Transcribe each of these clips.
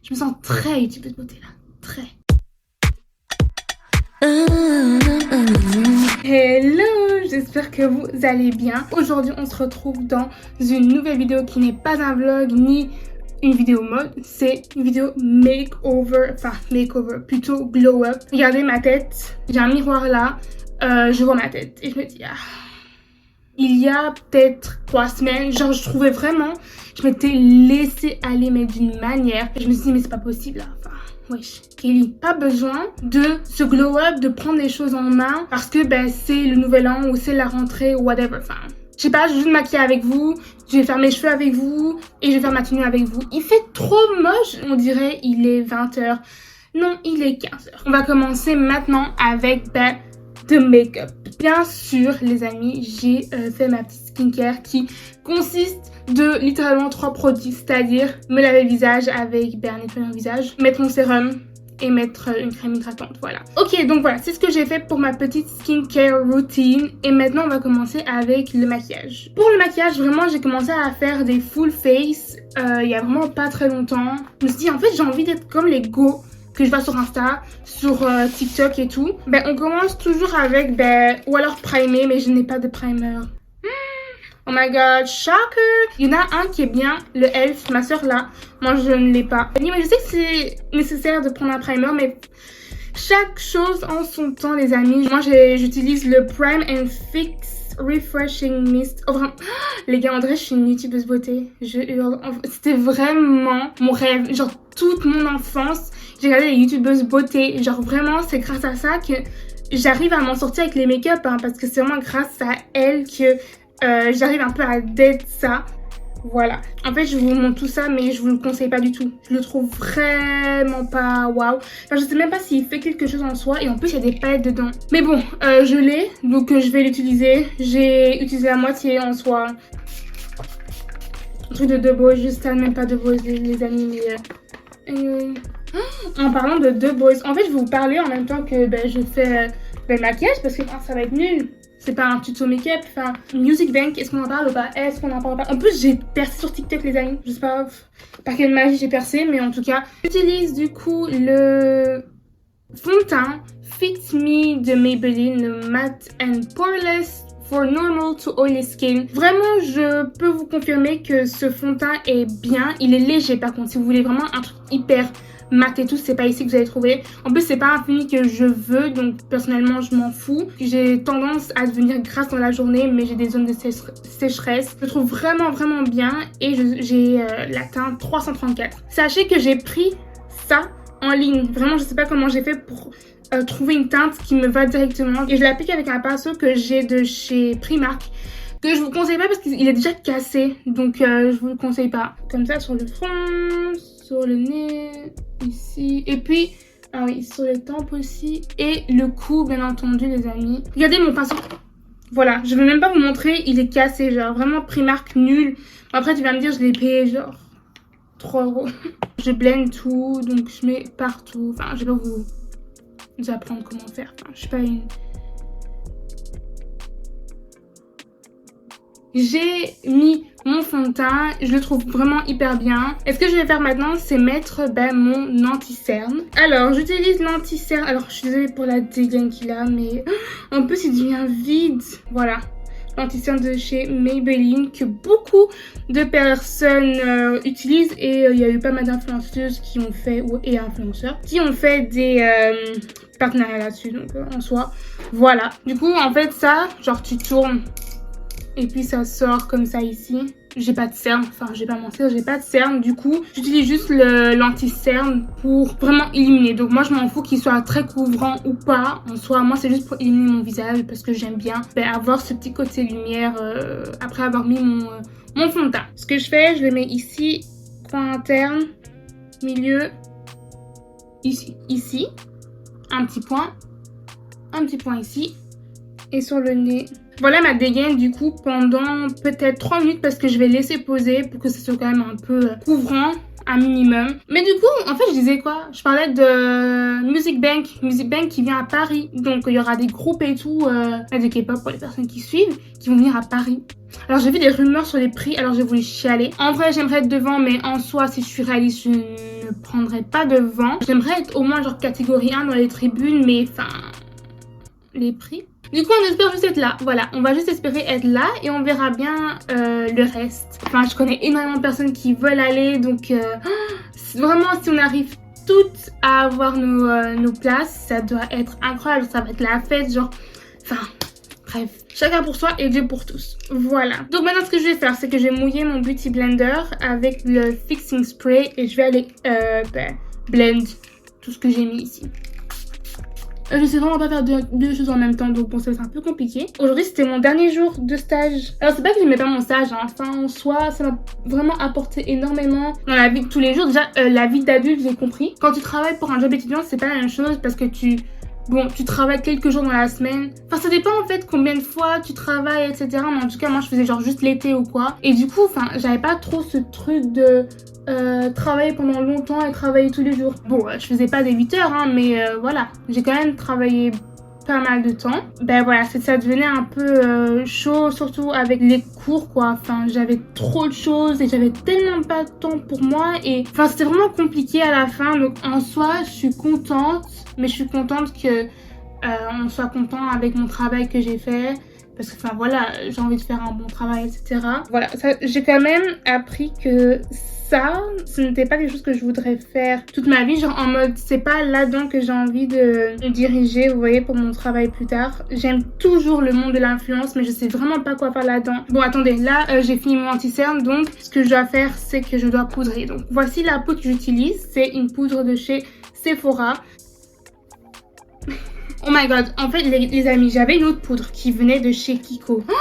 Je me sens très youtubeuse beauté là, très. Hello, j'espère que vous allez bien. Aujourd'hui, on se retrouve dans une nouvelle vidéo qui n'est pas un vlog ni une vidéo mode, c'est une vidéo makeover, plutôt glow up. Regardez ma tête, j'ai un miroir là, je vois ma tête et je me dis il y a peut-être 3 semaines, genre je trouvais vraiment, je m'étais laissée aller mais d'une manière. Et je me suis dit mais c'est pas possible là, wesh, Kelly, pas besoin de ce glow up, de prendre les choses en main parce que c'est le nouvel an ou c'est la rentrée ou whatever. Je sais pas, je vais juste me maquiller avec vous, je vais faire mes cheveux avec vous et je vais faire ma tenue avec vous. Il fait trop moche, on dirait il est 20h. Non, il est 15h. On va commencer maintenant avec de make-up. Bien sûr, les amis, j'ai fait ma petite skincare qui consiste de littéralement 3 produits, c'est-à-dire me laver le visage avec nettoyer mon visage, mettre mon sérum et mettre une crème hydratante, voilà. Ok, donc voilà, c'est ce que j'ai fait pour ma petite skincare routine et maintenant on va commencer avec le maquillage. Pour le maquillage, vraiment, j'ai commencé à faire des full face il y a vraiment pas très longtemps. Je me suis dit, en fait, j'ai envie d'être comme les go que je vois sur Insta, sur TikTok et tout. On commence toujours avec, ou alors primer, mais je n'ai pas de primer. Oh my god, shocker! Il y en a un qui est bien, le Elf, ma soeur là. Moi, je ne l'ai pas. Mais je sais que c'est nécessaire de prendre un primer, mais chaque chose en son temps, les amis. Moi, j'utilise le Prime and Fix Refreshing Mist. Oh, vraiment. Les gars, André, je suis une youtubeuse beauté. C'était vraiment mon rêve. Genre, toute mon enfance, j'ai regardé les youtubeuses beauté. Genre, vraiment, c'est grâce à ça que j'arrive à m'en sortir avec les make-up. Parce que c'est vraiment grâce à elle que j'arrive un peu à date ça. Voilà. En fait, je vous montre tout ça, mais je vous le conseille pas du tout. Je le trouve vraiment pas waouh. Enfin, je sais même pas s'il fait quelque chose en soi. Et en plus, il y a des paillettes dedans. Mais bon, je l'ai. Donc, je vais l'utiliser. J'ai utilisé la moitié en soi. Un truc de The Boys. Je sais même pas The Boys, les amis. Mais, en parlant de The Boys. En fait, je vais vous parler en même temps que je fais le maquillage. Parce que ça va être nul. C'est pas un tuto make-up, Music Bank, est-ce qu'on en parle ou pas? Est-ce qu'on en parle pas? En plus, j'ai percé sur TikTok, les amis. Je sais pas par quelle magie j'ai percé, mais en tout cas, j'utilise du coup le fond de teint Fit Me de Maybelline, le Matte and Poreless for normal to oily skin. Vraiment, je peux vous confirmer que ce fond de teint est bien. Il est léger par contre, si vous voulez vraiment un truc hyper mat et tout, c'est pas ici que vous allez trouver. En plus, c'est pas un fini que je veux, donc personnellement, je m'en fous. J'ai tendance à devenir grasse dans la journée, mais j'ai des zones de sécheresse. Je le trouve vraiment, vraiment bien et j'ai la teinte 334. Sachez que j'ai pris ça en ligne. Vraiment, je sais pas comment j'ai fait pour trouver une teinte qui me va directement. Et je l'applique avec un pinceau que j'ai de chez Primark, que je vous conseille pas parce qu'il est déjà cassé, donc je vous le conseille pas. Comme ça sur le front, sur le nez, ici, et puis sur les tempes aussi, et le cou bien entendu, les amis. Regardez mon pinceau, voilà, je vais même pas vous montrer, il est cassé, genre vraiment Primark nul. Après tu vas me dire je l'ai payé genre 3 €. Je blende tout, donc je mets partout, je vais pas vous apprendre comment faire, je suis pas une... J'ai mis mon fond de teint, je le trouve vraiment hyper bien. Et ce que je vais faire maintenant, c'est mettre mon anti-cerne. Alors, j'utilise l'anti-cerne. Alors, je suis désolée pour la dégaine qu'il a, mais en plus, il devient vide. Voilà, l'anti-cerne de chez Maybelline que beaucoup de personnes utilisent. Et il y a eu pas mal d'influenceuses qui ont fait, et influenceurs, qui ont fait des partenariats là-dessus. Donc, en soi, voilà. Du coup, en fait, ça, genre, tu tournes. Et puis ça sort comme ça ici. J'ai pas de cerne, je vais pas mentir, j'ai pas de cerne. Du coup, j'utilise juste l'anti-cerne pour vraiment éliminer. Donc moi, je m'en fous qu'il soit très couvrant ou pas. En soi, moi, c'est juste pour éliminer mon visage parce que j'aime bien avoir ce petit côté lumière après avoir mis mon fond de teint. Ce que je fais, je le mets ici, coin interne, milieu, ici, un petit point ici et sur le nez. Voilà ma dégaine du coup pendant peut-être 3 minutes parce que je vais laisser poser pour que ce soit quand même un peu couvrant, un minimum. Mais du coup, en fait, je disais quoi? Je parlais de Music Bank qui vient à Paris. Donc il y aura des groupes et tout, de K-pop pour les personnes qui suivent, qui vont venir à Paris. Alors j'ai vu des rumeurs sur les prix, alors j'ai voulu chialer. En vrai, j'aimerais être devant, mais en soi, si je suis réaliste, je ne ne prendrai pas de vent. J'aimerais être au moins genre catégorie 1 dans les tribunes, mais enfin, les prix. Du coup, on espère juste être là. Voilà, on va juste espérer être là et on verra bien le reste. Enfin, je connais énormément de personnes qui veulent aller, donc vraiment, si on arrive toutes à avoir nos places, ça doit être incroyable. Ça va être la fête, genre, enfin, bref. Chacun pour soi et Dieu pour tous. Voilà. Donc maintenant, ce que je vais faire, c'est que je vais mouiller mon Beauty Blender avec le Fixing Spray et je vais aller blend tout ce que j'ai mis ici. Je sais vraiment pas faire deux choses en même temps, donc bon, ça va être un peu compliqué. Aujourd'hui, c'était mon dernier jour de stage. Alors, c'est pas que j'aimais pas mon stage, hein. Enfin, en soi, ça m'a vraiment apporté énormément dans la vie de tous les jours. Déjà, la vie d'adulte, j'ai compris. Quand tu travailles pour un job étudiant, c'est pas la même chose parce que tu travailles quelques jours dans la semaine. Enfin, ça dépend en fait combien de fois tu travailles, etc. Mais en tout cas, moi, je faisais genre juste l'été ou quoi. Et du coup, enfin, j'avais pas trop ce truc de travailler pendant longtemps et travailler tous les jours. Bon, je faisais pas des 8 heures, hein, mais voilà. J'ai quand même travaillé pas mal de temps. Ben voilà, ça devenait un peu chaud, surtout avec les cours, quoi. Enfin, j'avais trop de choses et j'avais tellement pas de temps pour moi. Et enfin, c'était vraiment compliqué à la fin. Donc, en soi, je suis contente. Mais je suis contente que on soit content avec mon travail que j'ai fait. Parce que, enfin, voilà, j'ai envie de faire un bon travail, etc. Voilà, j'ai quand même appris que ça, ce n'était pas quelque chose que je voudrais faire toute ma vie. Genre en mode, c'est pas là-dedans que j'ai envie de me diriger, vous voyez, pour mon travail plus tard. J'aime toujours le monde de l'influence, mais je sais vraiment pas quoi faire là-dedans. Bon, attendez, là, j'ai fini mon anti-cerne, donc ce que je dois faire, c'est que je dois poudrer. Donc, voici la poudre que j'utilise. C'est une poudre de chez Sephora. Oh my god, en fait les amis, j'avais une autre poudre qui venait de chez Kiko. Oh,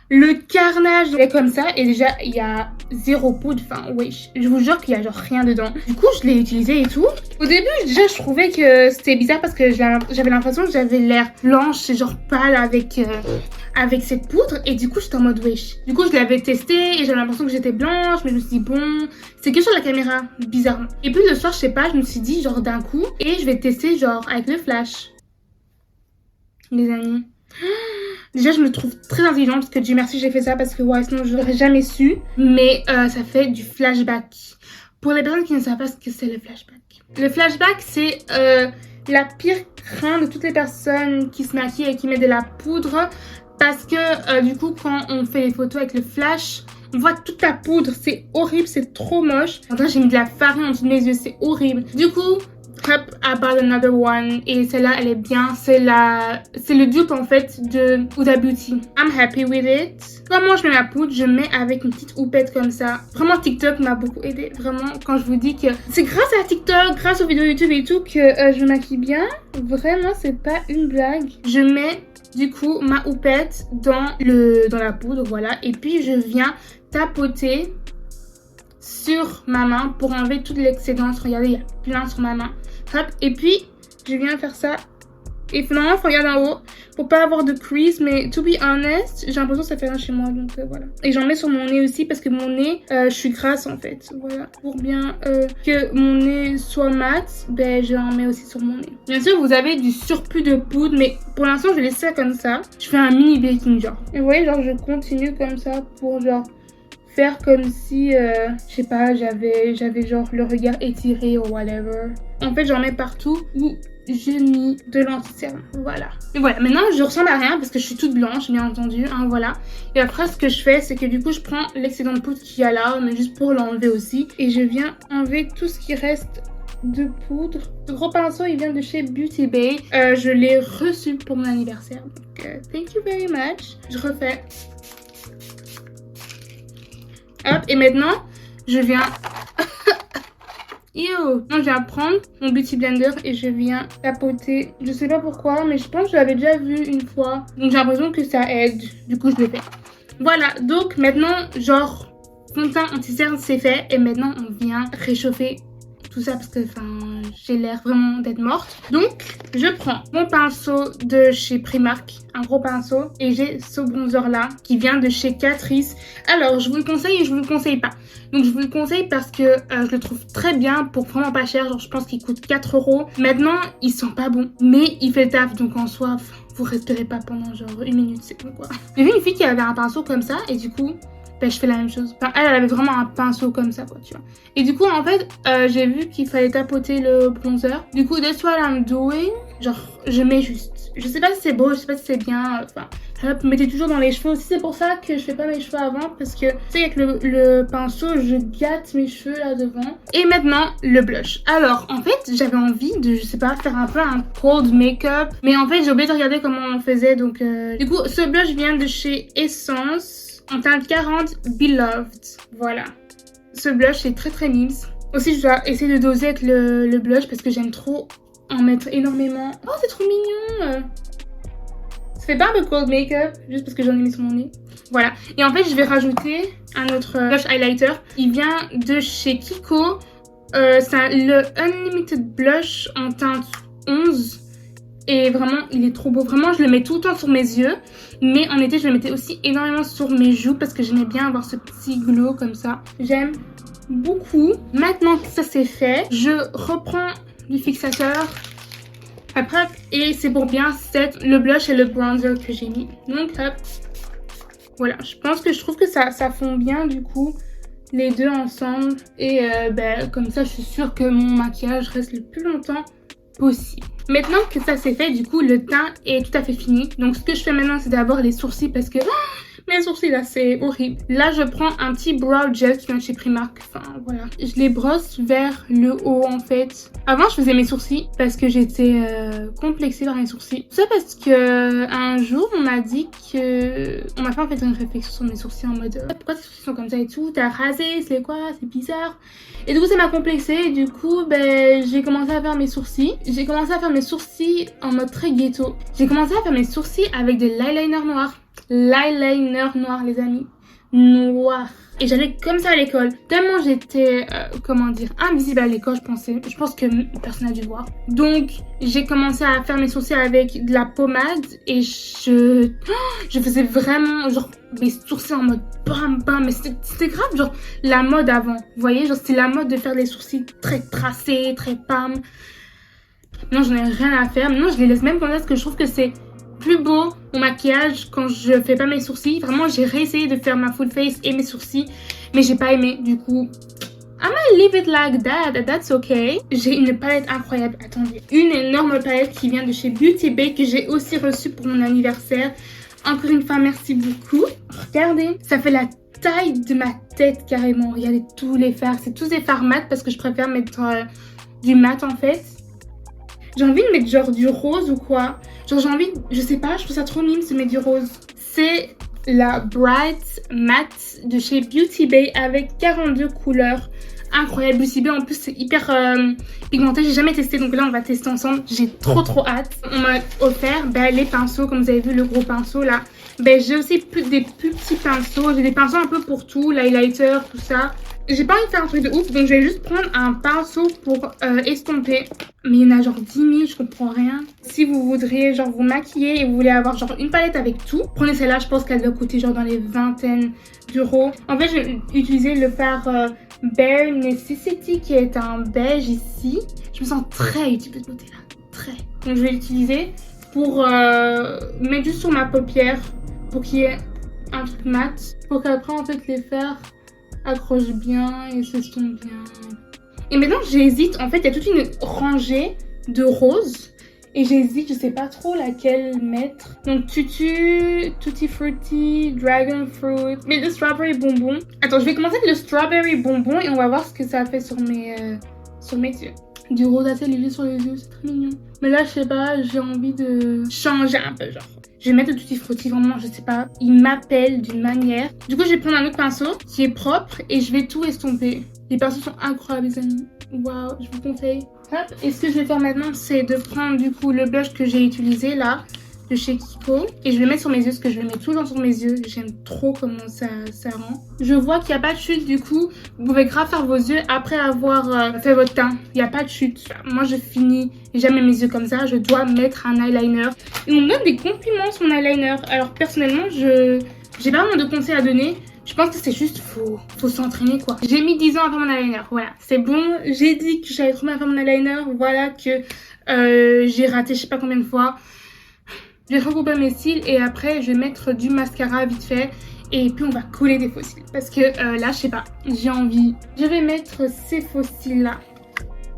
le carnage est comme ça et déjà il y a zéro poudre, enfin wesh, je vous jure qu'il y a genre rien dedans. Du coup je l'ai utilisé et tout. Au début déjà je trouvais que c'était bizarre parce que j'avais l'impression que j'avais l'air blanche et genre pâle avec cette poudre et du coup j'étais en mode wesh. Du coup je l'avais testé et j'avais l'impression que j'étais blanche, mais je me suis dit bon, c'est que sur la caméra, bizarrement. Et puis le soir je sais pas, je me suis dit genre d'un coup et je vais tester genre avec le flash. Les amis, déjà je me trouve très intelligente parce que Dieu merci j'ai fait ça parce que ouais sinon je l'aurais jamais su. Mais ça fait du flashback. Pour les personnes qui ne savent pas ce que c'est le flashback. Le flashback c'est la pire crainte de toutes les personnes qui se maquillent et qui mettent de la poudre. Parce que du coup quand on fait les photos avec le flash, on voit toute la poudre, c'est horrible, c'est trop moche. Maintenant j'ai mis de la farine en dessous de mes yeux, c'est horrible. Du coup, hop, I bought another one. Et celle-là, elle est bien. C'est le dupe en fait de Huda Beauty. I'm happy with it. Comment je mets ma poudre? Je mets avec une petite houppette comme ça. Vraiment, TikTok m'a beaucoup aidé. Vraiment, quand je vous dis que c'est grâce à TikTok, grâce aux vidéos YouTube et tout que je me maquille bien. Vraiment, c'est pas une blague. Je mets du coup ma houppette dans la poudre, voilà. Et puis, je viens tapoter sur ma main pour enlever toute l'excédence. Regardez, il y a plein sur ma main. Hop, et puis je viens faire ça. Et finalement, il faut regarder en haut pour pas avoir de crease. Mais to be honest, j'ai l'impression que ça fait rien chez moi. Donc voilà. Et j'en mets sur mon nez aussi parce que mon nez, je suis grasse en fait. Voilà. Pour bien que mon nez soit mat, ben j'en mets aussi sur mon nez. Bien sûr, vous avez du surplus de poudre. Mais pour l'instant, je vais laisser ça comme ça. Je fais un mini baking genre. Et vous voyez, genre je continue comme ça pour genre faire comme si, je sais pas, j'avais genre le regard étiré ou whatever. En fait, j'en mets partout où j'ai mis de l'anti-cerne. Voilà. Et voilà, maintenant, je ressemble à rien parce que je suis toute blanche, bien entendu, hein, voilà. Et après, ce que je fais, c'est que du coup, je prends l'excédent de poudre qu'il y a là, mais juste pour l'enlever aussi. Et je viens enlever tout ce qui reste de poudre. Ce gros pinceau, il vient de chez Beauty Bay. Je l'ai reçu pour mon anniversaire. Donc, thank you very much. Je refais. Hop, et maintenant, je viens... Non, je viens prendre mon Beauty Blender et je viens tapoter. Je sais pas pourquoi, mais je pense que je l'avais déjà vu une fois. Donc j'ai l'impression que ça aide. Du coup, je le fais. Voilà, donc maintenant, genre, fond de teint anti-cerne, c'est fait. Et maintenant, on vient réchauffer tout ça parce que j'ai l'air vraiment d'être morte. Donc je prends mon pinceau de chez Primark, un gros pinceau, et j'ai ce bronzer là qui vient de chez Catrice. Alors je vous le conseille et je vous le conseille pas. Donc je vous le conseille parce que je le trouve très bien pour vraiment pas cher, genre je pense qu'il coûte 4 €. Maintenant il sent pas bon, mais il fait le taf, donc en soi vous respirez pas pendant genre 1 minute, c'est bon quoi. J'ai vu une fille qui avait un pinceau comme ça et du coup ben, je fais la même chose. Enfin, elle avait vraiment un pinceau comme ça, quoi, tu vois. Et du coup, en fait, j'ai vu qu'il fallait tapoter le bronzer. Du coup, that's what I'm doing. Genre, je mets juste. Je sais pas si c'est beau, je sais pas si c'est bien. Enfin, hop, mettez toujours dans les cheveux aussi. C'est pour ça que je fais pas mes cheveux avant. Parce que, tu sais, avec le pinceau, je gâte mes cheveux là devant. Et maintenant, le blush. Alors, en fait, j'avais envie de, je sais pas, faire un peu un cold make-up. Mais en fait, j'ai oublié de regarder comment on faisait. Donc, du coup, ce blush vient de chez Essence. En teinte 40, Beloved. Voilà. Ce blush est très très mimes. Aussi, je dois essayer de doser avec le blush parce que j'aime trop en mettre énormément. Oh, c'est trop mignon. Ça fait pas un peu cold make-up juste parce que j'en ai mis sur mon nez. Voilà. Et en fait, je vais rajouter un autre blush highlighter. Il vient de chez Kiko. C'est le Unlimited Blush en teinte 11. Et vraiment, il est trop beau. Vraiment, je le mets tout le temps sur mes yeux. Mais en été, je le mettais aussi énormément sur mes joues parce que j'aimais bien avoir ce petit glow comme ça. J'aime beaucoup. Maintenant que ça c'est fait, je reprends du fixateur. Hop, hop. Et c'est pour bien set le blush et le bronzer que j'ai mis. Donc, hop. Voilà. Je trouve que ça fond bien du coup. Les deux ensemble. Et ben, comme ça, je suis sûre que mon maquillage reste le plus longtemps possible. Maintenant que ça c'est fait, du coup, le teint est tout à fait fini. Donc, ce que je fais maintenant, c'est d'abord les sourcils parce que mes sourcils là, c'est horrible. Là, je prends un petit brow gel qui vient de chez Primark. Enfin, voilà. Je les brosse vers le haut en fait. Avant, je faisais mes sourcils parce que j'étais complexée par mes sourcils. C'est parce que un jour, on m'a dit que... On m'a fait en fait une réflexion sur mes sourcils en mode pourquoi tes sourcils sont comme ça et tout? T'as rasé, c'est quoi? C'est bizarre. Et du coup, ça m'a complexée. Et du coup, ben, j'ai commencé à faire mes sourcils. J'ai commencé à faire mes sourcils en mode très ghetto. J'ai commencé à faire mes sourcils avec de l'eyeliner noir. L'eyeliner noir, les amis. Noir. Et j'allais comme ça à l'école. Tellement j'étais, comment dire, invisible à l'école, je pense que personne n'a dû voir. Donc, j'ai commencé à faire mes sourcils avec de la pommade. Et je faisais vraiment, genre, mes sourcils en mode bam bam. Mais c'était grave, genre, la mode avant. Vous voyez, genre, c'était la mode de faire des sourcils très tracés, très pam. Non, j'en ai rien à faire. Non, je les laisse même comme ça parce que je trouve que c'est plus beau mon maquillage quand je fais pas mes sourcils. Vraiment, j'ai réessayé de faire ma full face et mes sourcils, mais j'ai pas aimé. Du coup, I'm gonna leave it like that. That's okay. J'ai une palette incroyable. Attendez, une énorme palette qui vient de chez Beauty Bay que j'ai aussi reçue pour mon anniversaire. Encore une fois, merci beaucoup. Regardez, ça fait la taille de ma tête carrément. Regardez tous les fards. C'est tous des fards mat parce que je préfère mettre du mat en fait. J'ai envie de mettre genre du rose ou quoi. Genre j'ai envie, je sais pas, je trouve ça trop mime de mettre du rose. C'est la Bright Matte de chez Beauty Bay avec 42 couleurs. Incroyable, Beauty Bay en plus c'est hyper pigmenté, j'ai jamais testé donc là on va tester ensemble. J'ai trop hâte. On m'a offert les pinceaux, comme vous avez vu le gros pinceau là. J'ai aussi des plus petits pinceaux, j'ai des pinceaux un peu pour tout, l'highlighter, tout ça. J'ai pas envie de faire un truc de ouf, donc je vais juste prendre un pinceau pour estomper. Mais il y en a genre 10 000, je comprends rien. Si vous voudriez genre vous maquiller et vous voulez avoir genre une palette avec tout, prenez celle-là, je pense qu'elle doit coûter genre dans les vingtaines d'euros. En fait, je vais utiliser le fard Bare Necessity qui est un beige ici. Je me sens très utile de ce côté-là, très. Donc je vais l'utiliser pour mettre juste sur ma paupière pour qu'il y ait un truc mat. Pour qu'après en fait les fards accroche bien et s'estompe bien. Et maintenant j'hésite, en fait il y a toute une rangée de roses et j'hésite, je sais pas trop laquelle mettre. Donc Tutti Frutti, Dragon Fruit, mais le Strawberry Bonbon. Attends, je vais commencer avec le Strawberry Bonbon et on va voir ce que ça fait sur mes yeux. Du rose assez léger sur les yeux, c'est très mignon. Mais là je sais pas, j'ai envie de changer un peu genre. Je vais mettre le Tutti Frutti, vraiment, je sais pas, il m'appelle d'une manière. Du coup, je vais prendre un autre pinceau qui est propre et je vais tout estomper. Les pinceaux sont incroyables, les amis. Waouh, je vous conseille. Hop, et ce que je vais faire maintenant, c'est de prendre du coup le blush que j'ai utilisé là, de chez Kiko. Et je vais le mettre sur mes yeux, parce que je le mets tout le temps sur mes yeux. J'aime trop comment ça rend. Je vois qu'il n'y a pas de chute, du coup, vous pouvez grave faire vos yeux après avoir fait votre teint. Il n'y a pas de chute. Moi, je finis jamais mes yeux comme ça. Je dois mettre un eyeliner. Et on me donne des compliments sur mon eyeliner. Alors, personnellement, j'ai pas vraiment de conseils à donner. Je pense que c'est juste, faut s'entraîner quoi. J'ai mis 10 ans à faire mon eyeliner, voilà. C'est bon, j'ai dit que j'allais trop bien faire mon eyeliner. Voilà que j'ai raté je sais pas combien de fois. Je vais recouper mes cils et après je vais mettre du mascara vite fait. Et puis on va coller des faux cils. Parce que là, je sais pas, j'ai envie. Je vais mettre ces faux cils là.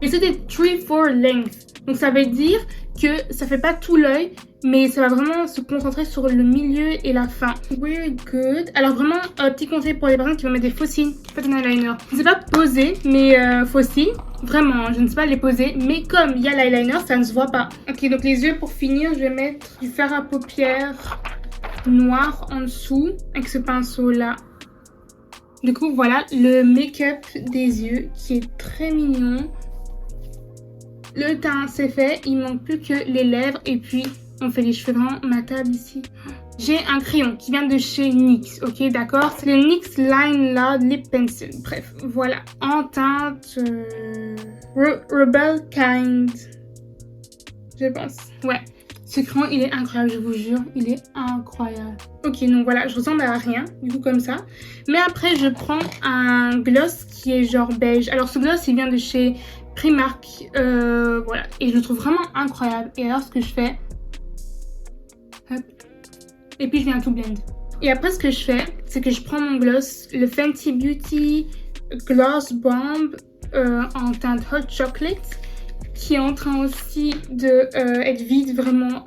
Et c'est des 3-4 lengths. Donc ça veut dire que ça fait pas tout l'œil, mais ça va vraiment se concentrer sur le milieu et la fin. We're good. Alors vraiment, petit conseil pour les personnes qui vont mettre des faux cils, faites un eyeliner. Je ne sais pas poser mes faux cils. Vraiment, je ne sais pas les poser. Mais comme il y a l'eyeliner, ça ne se voit pas. Ok, donc les yeux pour finir, je vais mettre du fard à paupières noir en dessous avec ce pinceau là. Du coup, voilà le make-up des yeux qui est très mignon. Le teint, c'est fait. Il manque plus que les lèvres. Et puis, on fait les cheveux vraiment ma table ici. J'ai un crayon qui vient de chez NYX. Ok, d'accord. C'est le NYX Line Loud Lip Pencil. Bref, voilà. En teinte Rebel Kind. Je pense. Ouais. Ce crayon, il est incroyable, je vous jure. Il est incroyable. Ok, donc voilà. Je ressemble à rien. Du coup, comme ça. Mais après, je prends un gloss qui est genre beige. Alors, ce gloss, il vient de chez Primark, voilà, et je le trouve vraiment incroyable. Et alors ce que je fais, hop, et puis je viens tout blend. Et après ce que je fais, c'est que je prends mon gloss, le Fenty Beauty Gloss Bomb en teinte Hot Chocolate, qui est en train aussi de être vide, vraiment.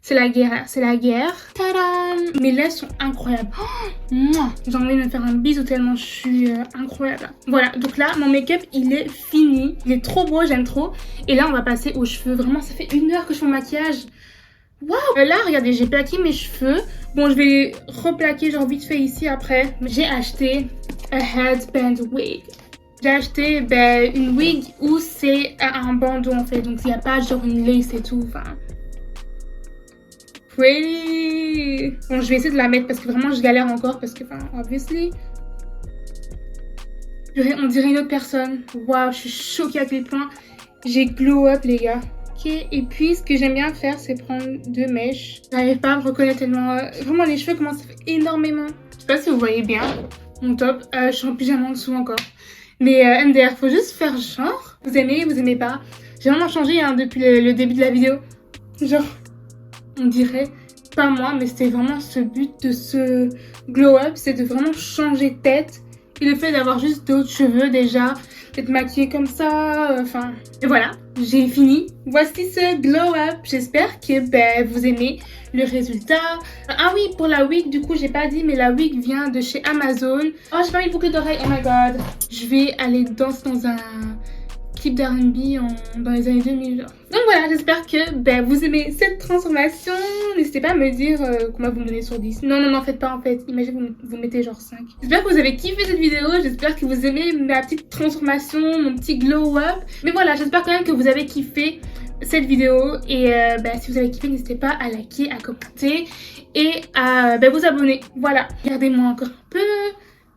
C'est la guerre, c'est la guerre. Tadam! Mes lèvres sont incroyables. Oh, j'ai envie de me faire un bisou tellement je suis incroyable. Voilà, donc là, mon make-up, il est fini. Il est trop beau, j'aime trop. Et là, on va passer aux cheveux. Vraiment, ça fait 1 heure que je fais mon maquillage. Waouh! Là, regardez, j'ai plaqué mes cheveux. Bon, je vais replaquer genre vite fait ici après. J'ai acheté un headband wig. J'ai acheté une wig où c'est un bandeau en fait. Donc, il n'y a pas genre une lace et tout. Enfin... Pretty. Bon, je vais essayer de la mettre parce que vraiment je galère encore parce que, enfin, obviously. On dirait une autre personne. Waouh, je suis choquée à quel point j'ai glow up, les gars. Ok, et puis ce que j'aime bien faire, c'est prendre 2 mèches. J'arrive pas à me reconnaître tellement. Vraiment, les cheveux commencent à faire énormément. Je sais pas si vous voyez bien mon top. Je suis en pyjama en dessous encore. Mais MDR, faut juste faire genre. Vous aimez pas. J'ai vraiment changé hein, depuis le début de la vidéo. Genre. On dirait, pas moi, mais c'était vraiment ce but de ce glow up, c'est de vraiment changer de tête. Et le fait d'avoir juste d'autres cheveux déjà, d'être maquillée comme ça, enfin... Et voilà, j'ai fini. Voici ce glow up. J'espère que vous aimez le résultat. Ah oui, pour la wig, du coup, j'ai pas dit, mais la wig vient de chez Amazon. Oh, j'ai pas mis de boucle d'oreilles, oh my god. Je vais aller danser dans un clip d'R&B dans les années 2000. Genre. Donc voilà, j'espère que vous aimez cette transformation. N'hésitez pas à me dire combien vous me donnez sur 10. Non, faites pas en fait. Imaginez vous mettez genre 5. J'espère que vous avez kiffé cette vidéo. J'espère que vous aimez ma petite transformation, mon petit glow up. Mais voilà, j'espère quand même que vous avez kiffé cette vidéo. Et si vous avez kiffé, n'hésitez pas à liker, à commenter et à vous abonner. Voilà, regardez-moi encore un peu.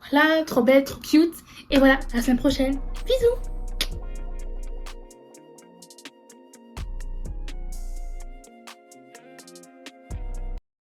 Voilà, trop belle, trop cute. Et voilà, à la semaine prochaine. Bisous!